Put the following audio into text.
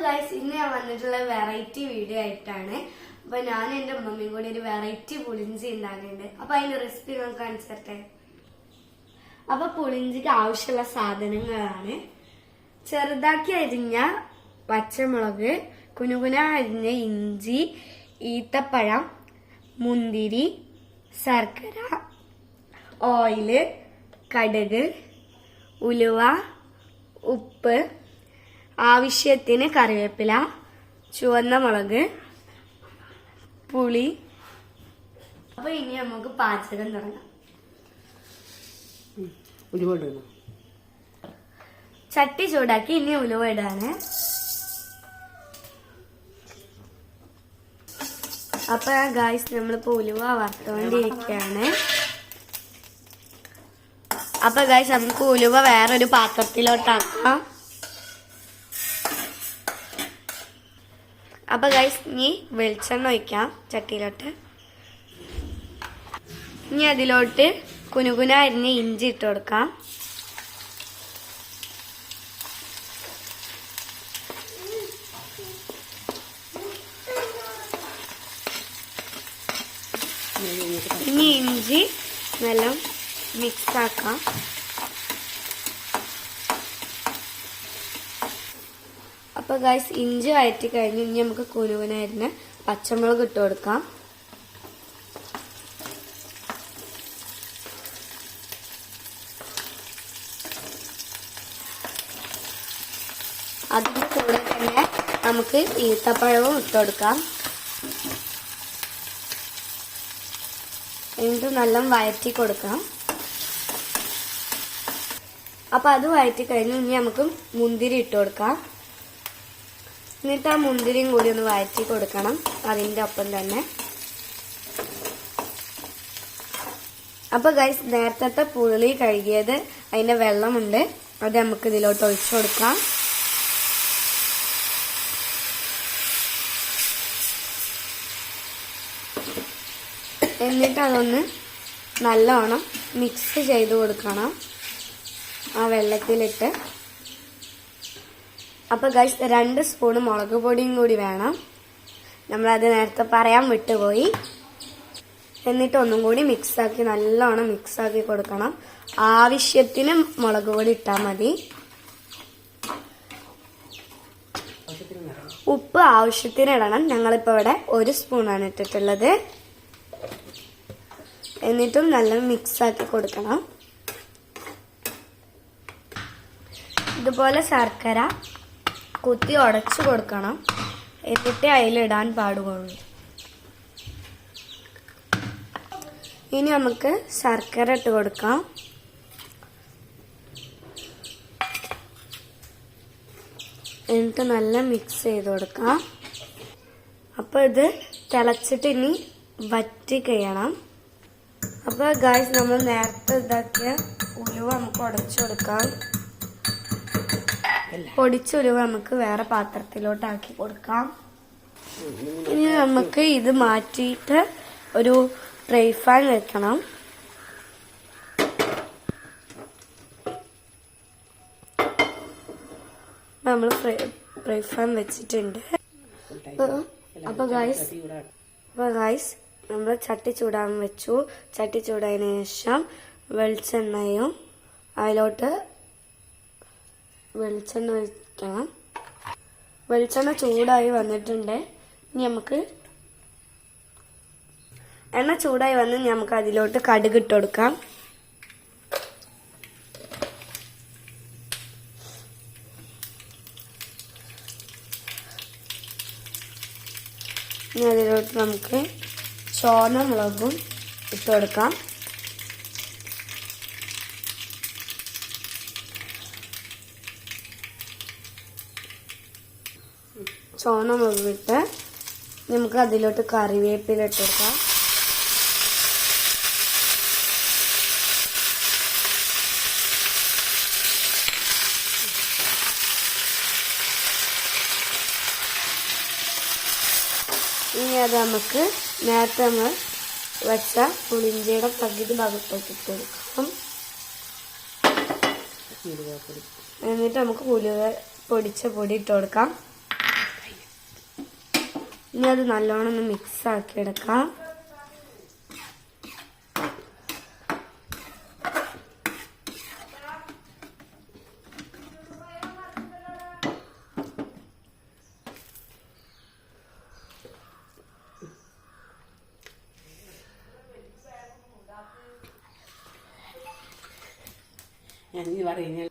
Guys ഇന്ന് ഞാൻ വന്നിട്ടുള്ള വെറൈറ്റി വീഡിയോ ആയിട്ടാണ്. അപ്പൊ ഞാൻ എന്റെ അമ്മമ്മയും കൂടി ഒരു വെറൈറ്റി പുളിഞ്ചി ഉണ്ടാക്കുന്നുണ്ട്. അപ്പൊ അതിന്റെ റെസിപ്പി നമുക്ക് കാണിച്ചു തരട്ടെ. അപ്പൊ പുളിഞ്ചിക്ക് ആവശ്യമുള്ള സാധനങ്ങളാണ്: ചെറുതാക്കി അരിഞ്ഞ പച്ചമുളക്, കുനുകുന അരിഞ്ഞ ഇഞ്ചി, ഈത്തപ്പഴം, മുന്തിരി, ശർക്കര, ഓയില്, കടുക്, ഉലുവ, ഉപ്പ്, ആവശ്യത്തിന് കറിവേപ്പില, ചുവന്ന മുളക്, പുളി. അപ്പൊ ഇനി നമുക്ക് പാചകം തുടങ്ങാം. ചട്ടി ചൂടാക്കി ഇനി ഉലുവ ഇടാണ്. അപ്പൊ ഗായ്സ് നമ്മളിപ്പോ ഉലുവ വറുത്തോണ്ടിരിക്കുകയാണ്. അപ്പൊ ഗായ്സ് നമുക്ക് ഉലുവ വേറൊരു പാത്രത്തിലോട്ടാക്കാം. അപ്പൊ ഗൈസ് ഇനി വെളിച്ചെണ്ണ ഒഴിക്കാം ചട്ടിയിലോട്ട്. ഇനി അതിലോട്ട് കുനുകുന അരിഞ്ഞ് ഇഞ്ചി ഇട്ട് കൊടുക്കാം. ഇനി ഇഞ്ചി നല്ല മിക്സ് ആക്കാം. അപ്പൊ ഗൈസ് ഇഞ്ചി വഴറ്റി കഴിഞ്ഞ് ഇനി നമുക്ക് കുനുകുനായിരുന്ന പച്ചമുളക് ഇട്ട് കൊടുക്കാം. അതിന്റെ കൂടെ തന്നെ നമുക്ക് ഈത്തപ്പഴവും ഇട്ട് കൊടുക്കാം. എന്നിട്ട് നല്ല വഴറ്റി കൊടുക്കാം. അപ്പൊ അത് വഴറ്റി കഴിഞ്ഞ് ഇനി നമുക്ക് മുന്തിരി ഇട്ട് കൊടുക്കാം. എന്നിട്ട് ആ മുന്തിരിയും കൂടി ഒന്ന് വഴറ്റി കൊടുക്കണം അതിന്റെ ഒപ്പം തന്നെ. അപ്പൊ ഗൈസ് നേരത്തെ പുളി കഴുകിയത് അതിന്റെ വെള്ളമുണ്ട്, അത് നമുക്ക് ഇതിലോട്ട് ഒഴിച്ചു കൊടുക്കാം. എന്നിട്ട് അതൊന്ന് നല്ലോണം മിക്സ് ചെയ്ത് കൊടുക്കണം ആ വെള്ളത്തിലിട്ട്. അപ്പൊ ഗൈസ് 2 സ്പൂൺ മുളക് പൊടിയും കൂടി വേണം. നമ്മളത് നേരത്തെ പറയാൻ വിട്ടുപോയി. എന്നിട്ട് ഒന്നും കൂടി മിക്സാക്കി നല്ലോണം മിക്സാക്കി കൊടുക്കണം. ആവശ്യത്തിന് മുളക് പൊടി ഇട്ടാൽ മതി. ഉപ്പ് ആവശ്യത്തിന് ഇടണം. ഞങ്ങളിപ്പോ ഇവിടെ 1 സ്പൂണാണ് ഇട്ടിട്ടുള്ളത്. എന്നിട്ടും നല്ല മിക്സാക്കി കൊടുക്കണം. ഇതുപോലെ ശർക്കര കുത്തി ഉടച്ചു കൊടുക്കണം. എന്നിട്ട് അതിലിടാൻ പാടുള്ളൂ. ഇനി നമുക്ക് ശർക്കര ഇട്ട് കൊടുക്കാം. എന്നിട്ട് നല്ല മിക്സ് ചെയ്ത് കൊടുക്കാം. അപ്പൊ ഇത് തിളച്ചിട്ട് ഇനി വറ്റി കഴിയണം. അപ്പൊ ഗായ്സ് നമ്മൾ നേരത്തെ ഇതാക്കിയ ഉലുവ നമുക്ക് ഉടച്ചു കൊടുക്കാം. പൊടിച്ച ഉലുവ നമുക്ക് വേറെ പാത്രത്തിലോട്ടാക്കി കൊടുക്കാം. ഇനി നമുക്ക് ഇത് മാറ്റിയിട്ട് ഒരു ഫ്രൈ പാൻ വെക്കണം. നമ്മൾ ഫ്രൈ പാൻ വെച്ചിട്ടുണ്ട്. അപ്പൊ ഗൈസ് നമ്മൾ ചട്ടി ചൂടാൻ വെച്ചു. ചട്ടി ചൂടായതിനു ശേഷം വെളിച്ചെണ്ണയും അതിലോട്ട് വെളിച്ചെണ്ണ ഒഴിക്കണം. വെളിച്ചെണ്ണ ചൂടായി വന്നിട്ടുണ്ട്. ഇനി നമുക്ക് എണ്ണ ചൂടായി വന്ന് നമുക്ക് അതിലോട്ട് കടുക് ഇട്ട് കൊടുക്കാം. ഇനി അതിലോട്ട് നമുക്ക് ചുവന്ന മുളകും ഇട്ട് കൊടുക്കാം. ചുവന്ന മുളക് ഇട്ട് നമുക്ക് അതിലോട്ട് കറിവേപ്പില ഇട്ട് കൊടുക്കാം. ഇനി അത് നമുക്ക് നേരത്തെ നമ്മൾ വെച്ച പുളിഞ്ചിയുടെ പകുതി ഭാഗത്തേക്ക് ഇട്ട് കൊടുക്കാം. എന്നിട്ട് നമുക്ക് ഉലുവ പൊടിച്ച പൊടി ഇട്ട് കൊടുക്കാം. ഇനി അത് നല്ലോണം ഒന്ന് മിക്സ് ആക്കി എടുക്കാം. ഞാൻ പറയുന്ന